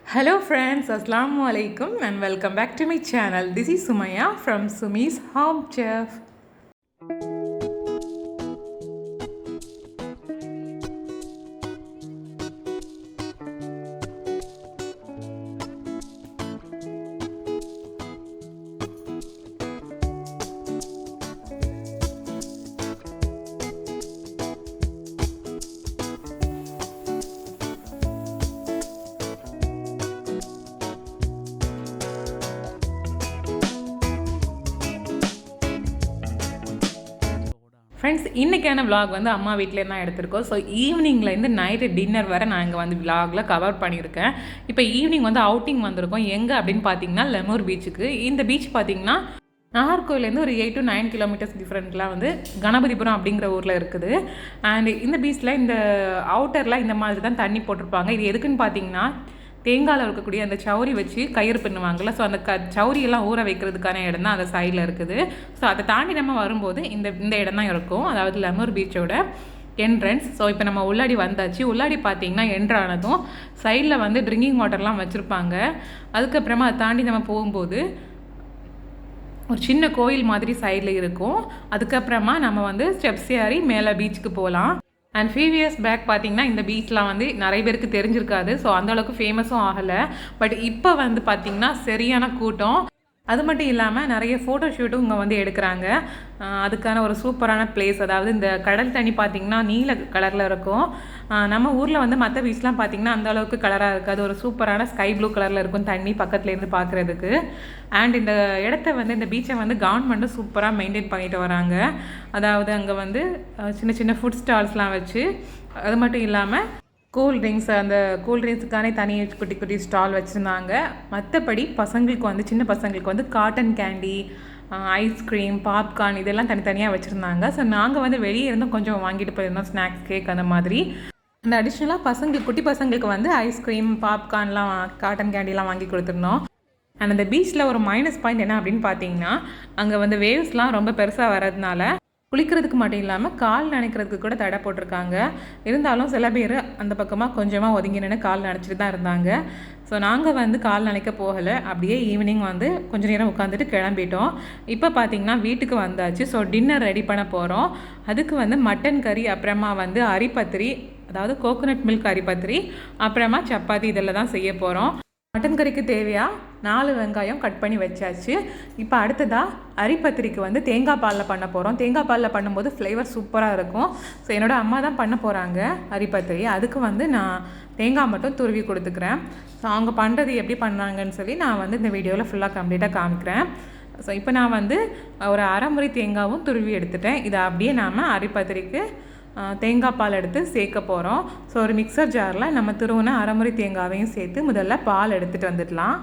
Hello friends, Assalamu alaikum and welcome back to my channel. This is Sumaya from Sumi's Home Chef. Friends, இன்றைக்கான vlog வந்து அம்மா வீட்டிலே தான் எடுத்திருக்கோம். So ஈவினிங்லேருந்து night dinner வரை நான் இங்கே வந்து விலாகில் கவர் பண்ணியிருக்கேன். இப்போ ஈவினிங் வந்து அவுட்டிங் வந்திருக்கோம். எங்கே அப்படின்னு பார்த்தீங்கன்னா லெமூர் பீச்சுக்கு. இந்த பீச் பார்த்தீங்கன்னா நாகர்கோவிலேருந்து ஒரு 8 to 9 கிலோமீட்டர்ஸ் டிஃப்ரெண்ட்டில் வந்து கணபதிபுரம் அப்படிங்கிற ஊரில் இருக்குது. அண்ட் இந்த பீச்சில் இந்த அவுட்டரில் இந்த மாதிரி தான் தண்ணி போட்டிருப்பாங்க. இது எதுக்குன்னு பார்த்தீங்கன்னா தேங்காயில் இருக்கக்கூடிய அந்த சௌரி வச்சு கயிறு பின்னுவாங்கள்ல, ஸோ அந்த சௌரியெல்லாம் ஊற வைக்கிறதுக்கான இடம் தான் அந்த சைடில் இருக்குது. ஸோ அதை தாண்டி நம்ம வரும்போது இந்த இடம் தான் இருக்கும், அதாவது லெமூர் பீச்சோட என்ட்ரன்ஸ். ஸோ இப்போ நம்ம உள்ளாடி வந்தாச்சு. உள்ளாடி பார்த்தீங்கன்னா என்ட்ரானதும் சைடில் வந்து ட்ரிங்கிங் வாட்டர்லாம் வச்சுருப்பாங்க. அதுக்கப்புறமா அதை தாண்டி நம்ம போகும்போது ஒரு சின்ன கோயில் மாதிரி சைடில் இருக்கும். அதுக்கப்புறமா நம்ம வந்து ஸ்டெப்ஸ் ஏறி மேலே பீச்சுக்கு போகலாம். அண்ட் ஃபியூ இயர்ஸ் பேக் பார்த்தீங்கன்னா இந்த பீச்லாம் வந்து நிறைய பேருக்கு தெரிஞ்சிருக்காது. ஸோ அந்தளவுக்கு ஃபேமஸும் ஆகலை. பட் இப்போ வந்து பார்த்திங்கன்னா சரியான கூட்டம். அது மட்டும் இல்லாமல் நிறைய ஃபோட்டோ ஷூட்டும் இங்கே வந்து எடுக்கிறாங்க. அதுக்கான ஒரு சூப்பரான பிளேஸ். அதாவது இந்த கடல் தண்ணி பார்த்திங்கன்னா நீல கலரில் இருக்கும். நம்ம ஊரில் வந்து மற்ற பீச்லாம் பார்த்திங்கன்னா அந்த அளவுக்கு கலராக இருக்காது. ஒரு சூப்பரான ஸ்கை ப்ளூ கலரில் இருக்கும் தண்ணி பக்கத்துலேருந்து பார்க்குறதுக்கு. அண்ட் இந்த இடத்த வந்து இந்த பீச்சை வந்து கவர்மெண்ட்டும் சூப்பராக மெயின்டைன் பண்ணிட்டு வராங்க. அதாவது அங்கே வந்து சின்ன சின்ன ஃபுட் ஸ்டால்ஸ்லாம் வச்சு, அது மட்டும் இல்லாமல் கூல்ட்ரிங்க்ஸ், அந்த கூல்ட்ரிங்க்ஸுக்கானே தனி குட்டி குட்டி ஸ்டால் வச்சுருந்தாங்க. மற்றபடி பசங்களுக்கு வந்து சின்ன பசங்களுக்கு வந்து காட்டன் கேண்டி, ஐஸ்கிரீம், பாப்கார்ன் இதெல்லாம் தனித்தனியாக வச்சுருந்தாங்க. ஸோ நாங்கள் வந்து வெளியே இருந்தும் கொஞ்சம் வாங்கிட்டு போயிருந்தோம், ஸ்நாக்ஸ், கேக் அந்த மாதிரி. அந்த அடிஷ்னலாக பசங்களுக்கு குட்டி பசங்களுக்கு வந்து ஐஸ்கிரீம், பாப்கார்ன்லாம், காட்டன் கேண்டிலாம் வாங்கி கொடுத்துருந்தோம். அண்ட் அந்த பீச்சில் ஒரு மைனஸ் பாயிண்ட் என்ன அப்படின்னு பார்த்தீங்கன்னா, அங்கே வந்து வேவ்ஸ்லாம் ரொம்ப பெருசாக வர்றதுனால குளிக்கிறதுக்கு மட்டும் இல்லாமல் கால் நனைக்கிறதுக்கு கூட தடை போட்டிருக்காங்க. இருந்தாலும் சில பேர் அந்த பக்கமாக கொஞ்சமாக ஒதுங்கி நின்று கால் நனைச்சிட்டு தான் இருந்தாங்க. ஸோ நாங்கள் வந்து கால் நனைக்க போகலை. அப்படியே ஈவினிங் வந்து கொஞ்சம் நேரம் உட்காந்துட்டு கிளம்பிட்டோம். இப்போ பார்த்திங்கன்னா வீட்டுக்கு வந்தாச்சு. ஸோ டின்னர் ரெடி பண்ண போகிறோம். அதுக்கு வந்து மட்டன் கறி, அப்புறமா வந்து அரி பத்திரி, அதாவது கோகோனட் மில்க் அரி பத்திரி, அப்புறமா சப்பாத்தி இதெல்லாம் தான் செய்ய போகிறோம். மட்டன் கறிக்கு தேவையாக 4 வெங்காயம் கட் பண்ணி வச்சாச்சு. இப்போ அடுத்ததாக அரிப்பத்திரிக்கு வந்து தேங்காய் பாலில் பண்ண போகிறோம். தேங்காய் பாலில் பண்ணும்போது ஃப்ளேவர் சூப்பராக இருக்கும். ஸோ என்னோடய அம்மா தான் பண்ண போகிறாங்க அரிப்பத்திரி. அதுக்கு வந்து நான் தேங்காய் மட்டும் துருவி கொடுத்துக்கிறேன். ஸோ அவங்க பண்ணுறது எப்படி பண்ணாங்கன்னு சொல்லி நான் வந்து இந்த வீடியோவில் ஃபுல்லாக கம்ப்ளீட்டாக காமிக்கிறேன். ஸோ இப்போ நான் வந்து ஒரு அரைமுறை தேங்காயும் துருவி எடுத்துட்டேன். இதை அப்படியே நாம் அரிப்பத்திரிக்கு தேங்காய் பால் எடுத்து சேர்க்க போகிறோம். ஸோ ஒரு மிக்சர் ஜாரில் நம்ம துருவின அரைமுறை தேங்காவையும் சேர்த்து முதல்ல பால் எடுத்துகிட்டு வந்துடலாம்.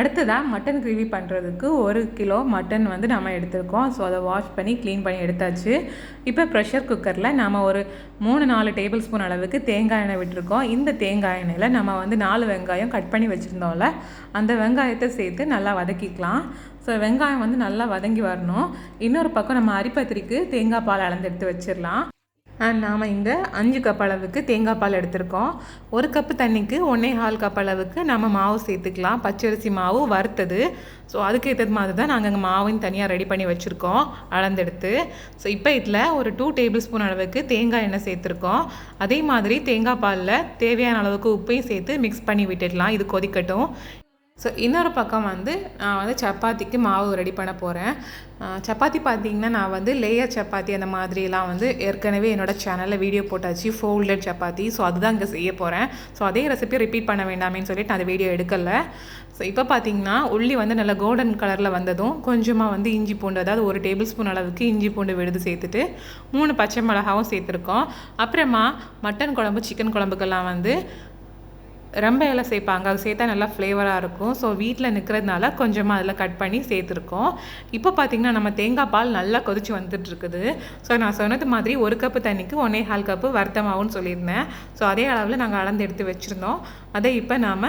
அடுத்ததாக மட்டன் கிரேவி பண்ணுறதுக்கு 1 கிலோ மட்டன் வந்து நம்ம எடுத்துருக்கோம். ஸோ அதை வாஷ் பண்ணி க்ளீன் பண்ணி எடுத்தாச்சு. இப்போ ப்ரெஷர் குக்கரில் நம்ம ஒரு 3-4 டேபிள் ஸ்பூன் அளவுக்கு தேங்காய் எண்ணெய் விட்டுருக்கோம். இந்த தேங்காய் எண்ணெயில் நம்ம வந்து 4 வெங்காயம் கட் பண்ணி வச்சுருந்தோம்ல, அந்த வெங்காயத்தை சேர்த்து நல்லா வதக்கிக்கலாம். ஸோ வெங்காயம் வந்து நல்லா வதங்கி வரணும். இன்னொரு பக்கம் நம்ம அரிப்பத்திரிக்கு தேங்காய் பால் அளந்து எடுத்து வச்சிடலாம். அண்ட் நாம் இங்கே 5 கப் அளவுக்கு தேங்காய் பால் எடுத்திருக்கோம். 1 கப்பு தண்ணிக்கு 1.25 கப் அளவுக்கு நம்ம மாவு சேர்த்துக்கலாம். பச்சரிசி மாவு வறுத்தது. ஸோ அதுக்கு ஏற்றது மாதிரி தான் நாங்கள் அங்கே மாவையும் தனியாக ரெடி பண்ணி வச்சுருக்கோம் அளந்தெடுத்து. ஸோ இப்போ இதில் ஒரு 2 டேபிள் ஸ்பூன் அளவுக்கு தேங்காய் எண்ணெய் சேர்த்துருக்கோம். அதே மாதிரி தேங்காய் பாலில் தேவையான அளவுக்கு உப்பையும் சேர்த்து மிக்ஸ் பண்ணி விட்டுடலாம். இது கொதிக்கட்டும். ஸோ இன்னொரு பக்கம் வந்து நான் வந்து சப்பாத்திக்கு மாவு ரெடி பண்ண போகிறேன். சப்பாத்தி பார்த்திங்கன்னா நான் வந்து லேயர் சப்பாத்தி அந்த மாதிரிலாம் வந்து ஏற்கனவே என்னோடய சேனலில் வீடியோ போட்டாச்சு, ஃபோல்டட் சப்பாத்தி. ஸோ அதுதான் இங்கே செய்ய போகிறேன். ஸோ அதே ரெசிபி ரிப்பீட் பண்ண வேண்டாமேன்னு சொல்லிட்டு நான் அந்த வீடியோ எடுக்கலை. ஸோ இப்போ பார்த்திங்கன்னா உள்ளி வந்து நல்லா கோல்டன் கலரில் வந்ததும் கொஞ்சமாக வந்து இஞ்சி பூண்டு, அதாவது 1 டேபிள் ஸ்பூன் அளவுக்கு இஞ்சி பூண்டு விழுது சேர்த்துட்டு 3 பச்சை மிளகாவும் சேர்த்துருக்கோம். அப்புறமா மட்டன் குழம்பு, சிக்கன் குழம்புக்கெல்லாம் வந்து ரொம்ப இலை சேர்ப்பாங்க. அது சேர்த்தா நல்லா ஃப்ளேவராக இருக்கும். ஸோ வீட்டில் நிற்கிறதுனால கொஞ்சமாக அதில் கட் பண்ணி சேர்த்துருக்கோம். இப்போ பார்த்திங்கன்னா நம்ம தேங்காய் பால் நல்லா கொதிச்சு வந்துட்டுருக்குது. ஸோ நான் சொன்னது மாதிரி 1 கப்பு தண்ணிக்கு 1.25 கப்பு வறுத்தமாவுன்னு சொல்லியிருந்தேன். ஸோ அதே அளவில் நாங்கள் அளந்து எடுத்து வச்சுருந்தோம். அதை இப்போ நாம்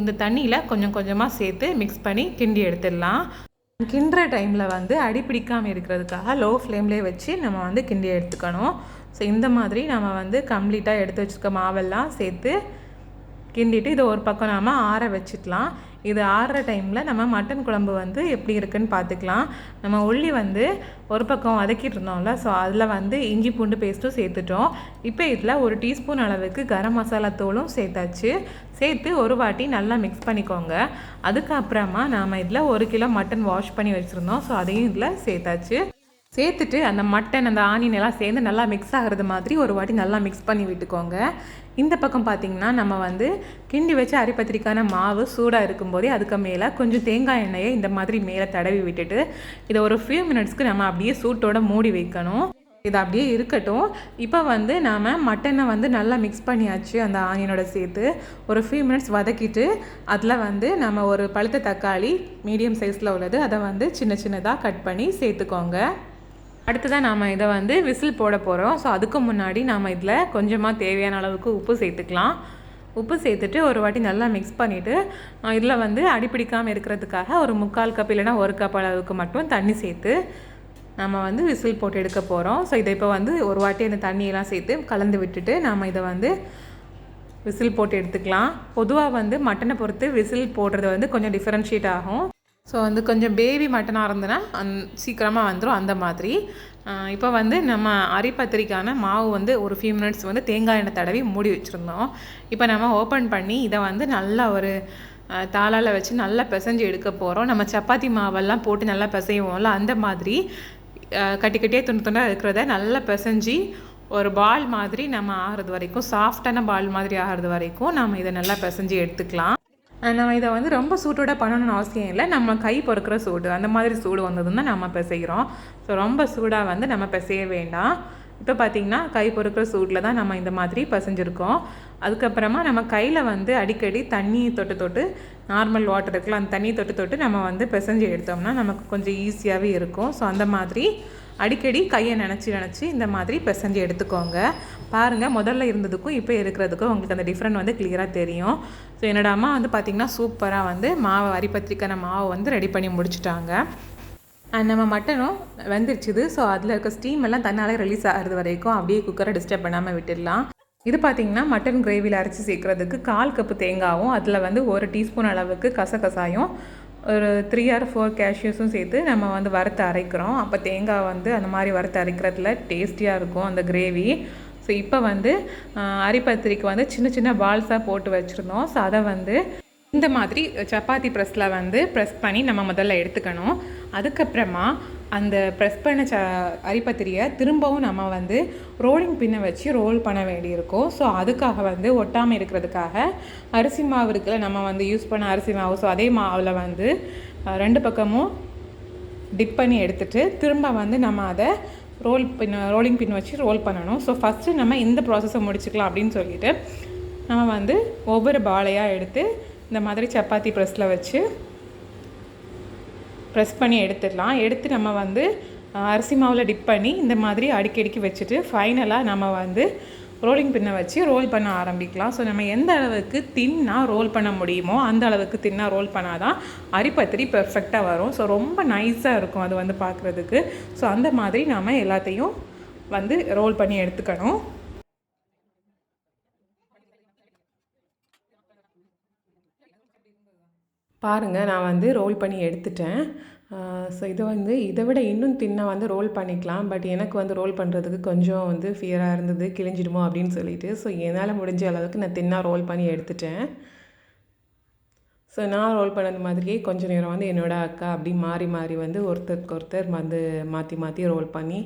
இந்த தண்ணியில் கொஞ்சம் கொஞ்சமாக சேர்த்து மிக்ஸ் பண்ணி கிண்டி எடுத்துடலாம். கிண்டுற டைமில் வந்து அடி பிடிக்காமல் இருக்கிறதுக்காக லோ ஃப்ளேம்லேயே வச்சு நம்ம வந்து கிண்டி எடுத்துக்கணும். ஸோ இந்த மாதிரி நம்ம வந்து கம்ப்ளீட்டாக எடுத்து வச்சுருக்க மாவெல்லாம் சேர்த்து கிண்டிட்டு இதை ஒரு பக்கம் நாம் ஆற வச்சுக்கலாம். இது ஆறுற டைமில் நம்ம மட்டன் குழம்பு வந்து எப்படி இருக்குன்னு பார்த்துக்கலாம். நம்ம உள்ளி வந்து ஒரு பக்கம் வதக்கிட்டு இருந்தோம்ல, ஸோ அதில் வந்து இஞ்சி பூண்டு பேஸ்ட்டும் சேர்த்துட்டோம். இப்போ இதில் ஒரு டீஸ்பூன் அளவுக்கு கரம் மசாலா தூளும் சேர்த்தாச்சு. சேர்த்து ஒரு வாட்டி நல்லா மிக்ஸ் பண்ணிக்கோங்க. அதுக்கப்புறமா நாம் இதில் 1 கிலோ மட்டன் வாஷ் பண்ணி வச்சுருந்தோம், ஸோ அதையும் இதில் சேர்த்தாச்சு. சேர்த்துட்டு அந்த மட்டன் அந்த ஆனியன் எல்லாம் சேர்ந்து நல்லா மிக்ஸ் ஆகிறது மாதிரி ஒரு வாட்டி நல்லா மிக்ஸ் பண்ணி விட்டுக்கோங்க. இந்த பக்கம் பார்த்திங்கன்னா நம்ம வந்து கிண்டி வச்சு அரிப்பத்திரிக்கான மாவு சூடாக இருக்கும்போதே அதுக்கு மேலே கொஞ்சம் தேங்காய் எண்ணெயை இந்த மாதிரி மேலே தடவி விட்டுட்டு இதை ஒரு ஃபியூ மினிட்ஸ்க்கு நம்ம அப்படியே சூட்டோட மூடி வைக்கணும். இது அப்படியே இருக்கட்டும். இப்போ வந்து நாம் மட்டனை வந்து நல்லா மிக்ஸ் பண்ணியாச்சு அந்த ஆனியனோட சேர்த்து ஒரு ஃபியூ மினிட்ஸ் வதக்கிட்டு அதில் வந்து நம்ம ஒரு பழுத்த தக்காளி மீடியம் சைஸில் உள்ளது அதை வந்து சின்ன சின்னதாக கட் பண்ணி சேர்த்துக்கோங்க. அடுத்ததான் நாம் இதை வந்து விசில் போட போகிறோம். ஸோ அதுக்கு முன்னாடி நாம் இதில் கொஞ்சமாக தேவையான அளவுக்கு உப்பு சேர்த்துக்கலாம். உப்பு சேர்த்துட்டு ஒரு வாட்டி நல்லா மிக்ஸ் பண்ணிவிட்டு இதில் வந்து அடிப்பிடிக்காமல் இருக்கிறதுக்காக ஒரு 3/4 கப் இல்லைனா 1 கப் அளவுக்கு மட்டும் தண்ணி சேர்த்து நம்ம வந்து விசில் போட்டு எடுக்க போகிறோம். ஸோ இதை இப்போ வந்து ஒரு வாட்டி அந்த தண்ணியெல்லாம் சேர்த்து கலந்து விட்டுட்டு நாம் இதை வந்து விசில் போட்டு எடுத்துக்கலாம். பொதுவாக வந்து மட்டனை பொறுத்து விசில் போடுறது வந்து கொஞ்சம் டிஃப்ரென்ஷியேட் ஆகும். ஸோ வந்து கொஞ்சம் பேபி மட்டனாக இருந்ததுன்னா சீக்கிரமாக வந்துடும் அந்த மாதிரி. இப்போ வந்து நம்ம அரிப்பத்திரிக்கான மாவு வந்து ஒரு ஃபியூ மினிட்ஸ் வந்து தேங்காய் எண்ணெய் தடவி மூடி வச்சுருந்தோம். இப்போ நம்ம ஓப்பன் பண்ணி இதை வந்து நல்லா ஒரு தாளால் வச்சு நல்லா பிசைஞ்சு எடுக்க போகிறோம். நம்ம சப்பாத்தி மாவெல்லாம் போட்டு நல்லா பிசைவோம்ல, அந்த மாதிரி கட்டி கட்டியாக துண்டு துண்டாக இருக்கிறத நல்லா பிசைஞ்சி ஒரு பால் மாதிரி நம்ம ஆகிறது வரைக்கும், சாஃப்டான பால் மாதிரி ஆகிறது வரைக்கும் நம்ம இதை நல்லா பிசைஞ்சு எடுத்துக்கலாம். நம்ம இதை வந்து ரொம்ப சூட்டோட பண்ணணும்னு அவசியம் இல்லை. நம்ம கை பொறுக்கிற சூடு அந்த மாதிரி சூடு வந்ததுன்னா நம்ம பிசைகிறோம். ஸோ ரொம்ப சூடாக வந்து நம்ம பிசைய வேண்டாம். இப்போ பார்த்திங்கன்னா கை பொறுக்கிற சூட்டில் தான் நம்ம இந்த மாதிரி பிசைஞ்சிருக்கோம். அதுக்கப்புறமா நம்ம கையில் வந்து அடிக்கடி தண்ணி தொட்டு தொட்டு நார்மல் வாட்டர் இருக்குல்ல, அந்த தண்ணி தொட்டு தொட்டு நம்ம வந்து பிசைஞ்சு எடுத்தோம்னா நமக்கு கொஞ்சம் ஈஸியாகவே இருக்கும். ஸோ அந்த மாதிரி அடிக்கடி கையை நினச்சி இந்த மாதிரி பிசைஞ்சு எடுத்துக்கோங்க. பாருங்கள், முதல்ல இருந்ததுக்கும் இப்போ இருக்கிறதுக்கும் உங்களுக்கு அந்த டிஃப்ரெண்ட் வந்து கிளியராக தெரியும். ஸோ என்னோடய அம்மா வந்து பார்த்திங்கன்னா சூப்பராக வந்து மாவை அரிப்பத்திரிக்கான மாவை வந்து ரெடி பண்ணி முடிச்சுட்டாங்க. நம்ம மட்டனும் வெந்துருச்சுது. ஸோ அதில் இருக்க ஸ்டீம் எல்லாம் தன்னாலே ரிலீஸ் ஆகிறது வரைக்கும் அப்படியே குக்கரை டிஸ்டர்ப் பண்ணாமல் விட்டுடலாம். இது பார்த்திங்கன்னா மட்டன் கிரேவியில் அரைச்சி சேர்க்குறதுக்கு 1/4 கப்பு தேங்காயும் அதில் வந்து 1 டீஸ்பூன் அளவுக்கு கசகசாயும் ஒரு 3 or 4 கேஷ்யூஸும் சேர்த்து நம்ம வந்து வறுத்து அரைக்கிறோம். அப்போ தேங்காய் வந்து அந்த மாதிரி வறுத்து அரைக்கிறதுல டேஸ்டியாக இருக்கும் அந்த கிரேவி. ஸோ இப்போ வந்து அரிப்பத்திரிக்கு வந்து சின்ன சின்ன பால்ஸாக போட்டு வச்சுருந்தோம். ஸோ அதை வந்து இந்த மாதிரி சப்பாத்தி ப்ரெஸ்ஸில் வந்து ப்ரெஸ் பண்ணி நம்ம முதல்ல எடுத்துக்கணும். அதுக்கப்புறமா அந்த ப்ரெஸ் பண்ண அரிப்பத்திரியை திரும்பவும் நம்ம வந்து ரோலிங் பின்னை வச்சு ரோல் பண்ண வேண்டியிருக்கும். ஸோ அதுக்காக வந்து ஒட்டாமல் இருக்கிறதுக்காக அரிசி மாவு இருக்குல்ல, நம்ம வந்து யூஸ் பண்ண அரிசி மாவு, ஸோ அதே மாவில் வந்து 2 பக்கமும் டிப் பண்ணி எடுத்துகிட்டு திரும்ப வந்து நம்ம அதை ரோலிங் பின் வச்சு ரோல் பண்ணணும். ஸோ ஃபஸ்ட்டு நம்ம இந்த ப்ராசஸை முடிச்சுக்கலாம் அப்படின்னு சொல்லிட்டு நம்ம வந்து ஒவ்வொரு பாலையாக எடுத்து இந்த மாதிரி சப்பாத்தி ப்ரெஸ்ஸில் வச்சு ப்ரெஸ் பண்ணி எடுத்துடலாம். எடுத்து நம்ம வந்து அரிசி மாவில் டிப் பண்ணி இந்த மாதிரி அடிக்கடிக்கு வச்சுட்டு ஃபைனலாக நம்ம வந்து ரோலிங் பின்னை வச்சு ரோல் பண்ண ஆரம்பிக்கலாம். ஸோ நம்ம எந்த அளவுக்கு தின்னாக ரோல் பண்ண முடியுமோ அந்த அளவுக்கு தின்னாக ரோல் பண்ணால் தான் அரிப்பத்திரி பெர்ஃபெக்டாக வரும். ஸோ ரொம்ப நைஸாக இருக்கும் அது வந்து பார்க்குறதுக்கு. ஸோ அந்த மாதிரி நாம் எல்லாத்தையும் வந்து ரோல் பண்ணி எடுத்துக்கணும். பாருங்கள், நான் வந்து ரோல் பண்ணி எடுத்துட்டேன். ஸோ இது வந்து இதை விட இன்னும் தின்னாக வந்து ரோல் பண்ணிக்கலாம். பட் எனக்கு வந்து ரோல் பண்ணுறதுக்கு கொஞ்சம் வந்து ஃபியராக இருந்தது, கிழிஞ்சிடுமோ அப்படின்னு சொல்லிட்டு. ஸோ என்னால் முடிஞ்ச அளவுக்கு நான் தின்னாக ரோல் பண்ணி எடுத்துட்டேன். ஸோ நான் ரோல் பண்ணது மாதிரியே கொஞ்சம் நேரம் வந்து என்னோடய அக்கா அப்படி மாறி மாறி வந்து ஒருத்தருக்கு ஒருத்தர் வந்து மாற்றி மாற்றி ரோல் பண்ணி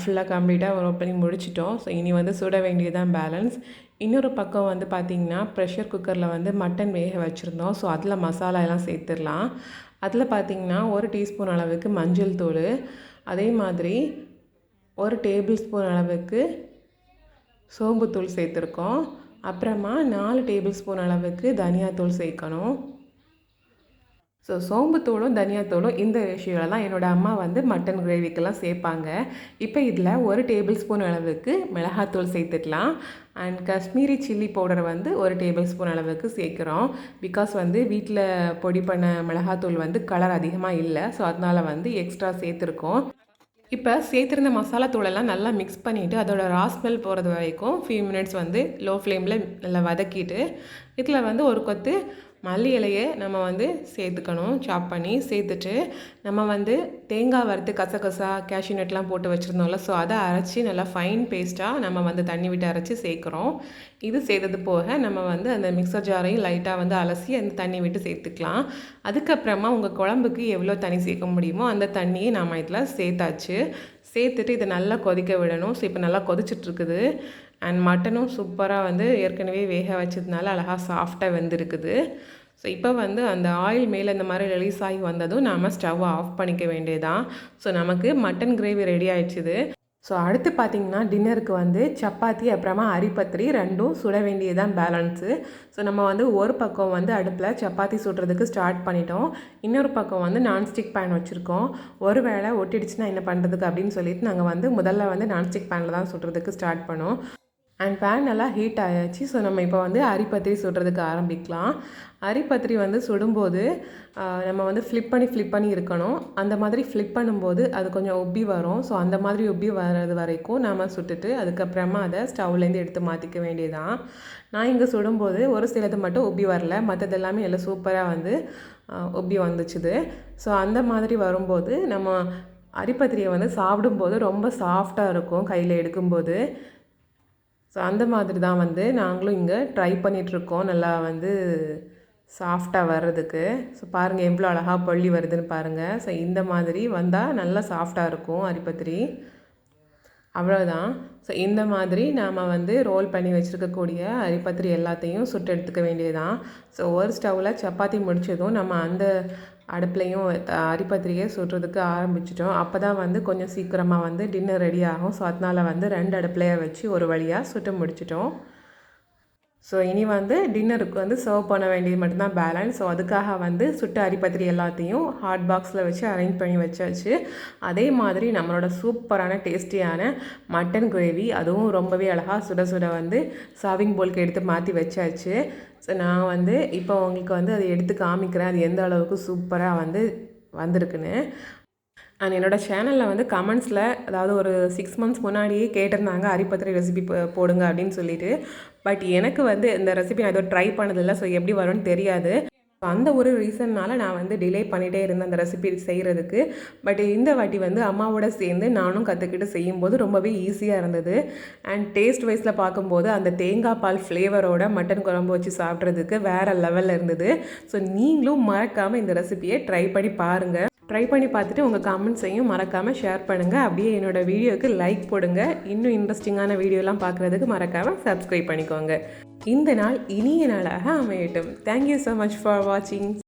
ஃபுல்லாக கம்ப்ளீட்டாக ரோல் பண்ணி முடிச்சிட்டோம். ஸோ இனி வந்து சுட வேண்டியதுதான் பேலன்ஸ். இன்னொரு பக்கம் வந்து பார்த்திங்கன்னா ப்ரெஷர் குக்கரில் வந்து மட்டன் வேக வச்சுருந்தோம். ஸோ அதில் மசாலா எல்லாம் சேர்த்துடலாம். அதில் பார்த்திங்கன்னா 1 டீஸ்பூன் அளவுக்கு மஞ்சள் தூள், அதே மாதிரி 1 டேபிள் ஸ்பூன் அளவுக்கு சோம்புத்தூள் சேர்த்துருக்கோம். அப்புறமா 4 டேபிள் ஸ்பூன் அளவுக்கு தனியாத்தூள் சேர்க்கணும். ஸோ சோம்புத்தூளும் தனியாத்தூளும் இந்த ரேஷியோவில் தான் என்னோடய அம்மா வந்து மட்டன் கிரேவிக்கெல்லாம் சேர்ப்பாங்க. இப்போ இதில் 1 டேபிள் ஸ்பூன் அளவுக்கு மிளகாத்தூள் சேர்த்துக்கலாம். அண்ட் காஷ்மீரி சில்லி பவுடர் வந்து 1 டேபிள் ஸ்பூன் அளவுக்கு சேர்க்குறோம். பிகாஸ் வந்து வீட்டில் பொடி பண்ண மிளகாத்தூள் வந்து கலர் அதிகமாக இல்லை. ஸோ அதனால் வந்து எக்ஸ்ட்ரா சேர்த்துருக்கோம். இப்போ சேர்த்துருந்த மசாலா தூளெல்லாம் நல்லா மிக்ஸ் பண்ணிவிட்டு அதோட ரா ஸ்மெல் போகிறது வரைக்கும் ஃபியூ மினிட்ஸ் வந்து லோ ஃப்ளேமில் நல்லா வதக்கிட்டு இதில் வந்து ஒரு கொத்து மல்லி இலையை நம்ம வந்து சேர்த்துக்கணும். சாப் பண்ணி சேர்த்துட்டு நம்ம வந்து தேங்காய் வறுத்து கசகசா கேஷ்யூ நட்லாம் போட்டு வச்சுருந்தோம்ல, ஸோ அதை அரைச்சி நல்லா ஃபைன் பேஸ்ட்டாக நம்ம வந்து தண்ணி விட்டு அரைச்சி சேர்க்குறோம். இது செய்தது போக நம்ம வந்து அந்த மிக்சர் ஜாரையும் லைட்டாக வந்து அலசி அந்த தண்ணி விட்டு சேர்த்துக்கலாம். அதுக்கப்புறமா உங்கள் குழம்புக்கு எவ்வளோ தண்ணி சேர்க்க முடியுமோ அந்த தண்ணியை நம்ம இதில் சேர்த்தாச்சு. சேர்த்துட்டு இதை நல்லா கொதிக்க விடணும். ஸோ இப்போ நல்லா கொதிச்சிட்ருக்குது. அண்ட் மட்டனும் சூப்பராக வந்து ஏற்கனவே வேக வச்சதுனால அழகாக சாஃப்டாக வெந்திருக்குது. ஸோ இப்போ வந்து அந்த ஆயில் மேலே இந்த மாதிரி ரிலீஸ் ஆகி வந்ததும் நாம் ஸ்டவ்வை ஆஃப் பண்ணிக்க வேண்டியதான். ஸோ நமக்கு மட்டன் கிரேவி ரெடி ஆகிடுச்சுது. ஸோ அடுத்து பார்த்திங்கன்னா டின்னருக்கு வந்து சப்பாத்தி அப்புறமா அரிப்பத்திரி ரெண்டும் சுட வேண்டியதான் பேலன்ஸு. ஸோ நம்ம வந்து ஒரு பக்கம் வந்து அடுப்பில் சப்பாத்தி சுடுறதுக்கு ஸ்டார்ட் பண்ணிட்டோம். இன்னொரு பக்கம் வந்து நான்ஸ்டிக் பேன் வச்சுருக்கோம். ஒரு வேளை ஒட்டிடுச்சுன்னா என்ன பண்ணுறதுக்கு அப்படின்னு சொல்லிட்டு நாங்கள் வந்து முதல்ல வந்து நான்ஸ்டிக் பேனில் தான் சுடுறதுக்கு ஸ்டார்ட் பண்ணோம். அண்ட் பேன் நல்லா ஹீட் ஆயாச்சு. ஸோ நம்ம இப்போ வந்து அரிப்பத்திரி சுடுறதுக்கு ஆரம்பிக்கலாம். அரிப்பத்திரி வந்து சுடும்போது நம்ம வந்து ஃப்ளிப் பண்ணி இருக்கணும். அந்த மாதிரி ஃப்ளிப் பண்ணும்போது அது கொஞ்சம் உப்பி வரும். ஸோ அந்த மாதிரி உப்பி வர்றது வரைக்கும் நாம் சுட்டுட்டு அதுக்கப்புறமா அதை ஸ்டவ்லேருந்து எடுத்து மாற்றிக்க வேண்டியதான். நான் இங்கே சுடும்போது ஒரு சிலது மட்டும் உப்பி வரல, மற்றது எல்லாமே எல்லாம் சூப்பராக வந்து உப்பி வந்துச்சுது. ஸோ அந்த மாதிரி வரும்போது நம்ம அரிப்பத்திரியை வந்து சாப்பிடும்போது ரொம்ப சாஃப்டாக இருக்கும் கையில் எடுக்கும்போது. ஸோ அந்த மாதிரி தான் வந்து நாங்களும் இங்கே ட்ரை பண்ணிகிட்ருக்கோம், நல்லா வந்து சாஃப்டாக வர்றதுக்கு. ஸோ பாருங்கள் எவ்வளோ அழகாக பள்ளி வருதுன்னு பாருங்கள். ஸோ இந்த மாதிரி வந்தால் நல்லா சாஃப்டாக இருக்கும் அரிப்பத்திரி. அவ்வளோதான். ஸோ இந்த மாதிரி நாம் வந்து ரோல் பண்ணி வச்சுருக்கக்கூடிய அரிப்பத்திரி எல்லாத்தையும் சுட்டு எடுத்துக்க வேண்டியதுதான். ஸோ ஒரு ஸ்டவ்வில் சப்பாத்தி முடித்ததும் நம்ம அந்த அடுப்புலையும் அரிப்பத்திரியை சுடுறதுக்கு ஆரம்பிச்சிட்டோம். அப்போ தான் வந்து கொஞ்சம் சீக்கிரமாக வந்து டின்னர் ரெடி ஆகும். ஸோ அதனால் வந்து 2 அடுப்புலையை வச்சு ஒரு வழியாக சுட்டு முடிச்சிட்டோம். ஸோ இனி வந்து டின்னருக்கு வந்து சர்வ் பண்ண வேண்டியது மட்டும்தான் பேலன்ஸ். ஸோ அதுக்காக வந்து சுட்டு அரிப்பத்திரி எல்லாத்தையும் ஹாட் பாக்ஸில் வச்சு அரேஞ்ச் பண்ணி வச்சாச்சு. அதே மாதிரி நம்மளோட சூப்பரான டேஸ்டியான மட்டன் கிரேவி அதுவும் ரொம்பவே அழகாக சுட சுட வந்து சர்விங் போலுக்கு எடுத்து மாற்றி வச்சாச்சு. ஸோ நான் வந்து இப்போ உங்களுக்கு வந்து அதை எடுத்து காமிக்கிறேன், அது எந்த அளவுக்கு சூப்பராக வந்து வந்திருக்குன்னு. அண்ட் என்னோடய சேனலில் வந்து கமெண்ட்ஸில் அதாவது ஒரு 6 மந்த்ஸ் முன்னாடியே கேட்டிருந்தாங்க அரிப்பத்திரி ரெசிபி போடுங்க அப்படின்னு சொல்லிட்டு. பட் எனக்கு வந்து இந்த ரெசிபி நான் ஏதோ ட்ரை பண்ணதில்லை. ஸோ எப்படி வரும்னு தெரியாது. அந்த ஒரு ரீசன்னால் நான் வந்து டிலே பண்ணிகிட்டே இருந்தேன் அந்த ரெசிபி செய்கிறதுக்கு. பட் இந்த வாட்டி வந்து அம்மாவோட சேர்ந்து நானும் கற்றுக்கிட்டு செய்யும்போது ரொம்பவே ஈஸியாக இருந்தது. அண்ட் டேஸ்ட் வைஸில் பார்க்கும்போது அந்த தேங்காய் பால் ஃப்ளேவரோட மட்டன் குழம்பு வச்சு சாப்பிட்றதுக்கு வேறு லெவலில் இருந்தது. ஸோ நீங்களும் மறக்காமல் இந்த ரெசிபியை ட்ரை பண்ணி பாருங்கள். ட்ரை பண்ணி பார்த்துட்டு உங்கள் கமெண்ட்ஸையும் மறக்காமல் ஷேர் பண்ணுங்கள். அப்படியே என்னோடய வீடியோவுக்கு லைக் போடுங்க. இன்னும் இன்ட்ரெஸ்டிங்கான வீடியோலாம் பார்க்குறதுக்கு மறக்காமல் சப்ஸ்கிரைப் பண்ணிக்கோங்க. இந்த நாள் இனிய நாளாக அமையட்டும். தேங்க்யூ ஸோ மச் ஃபார் வாட்சிங்.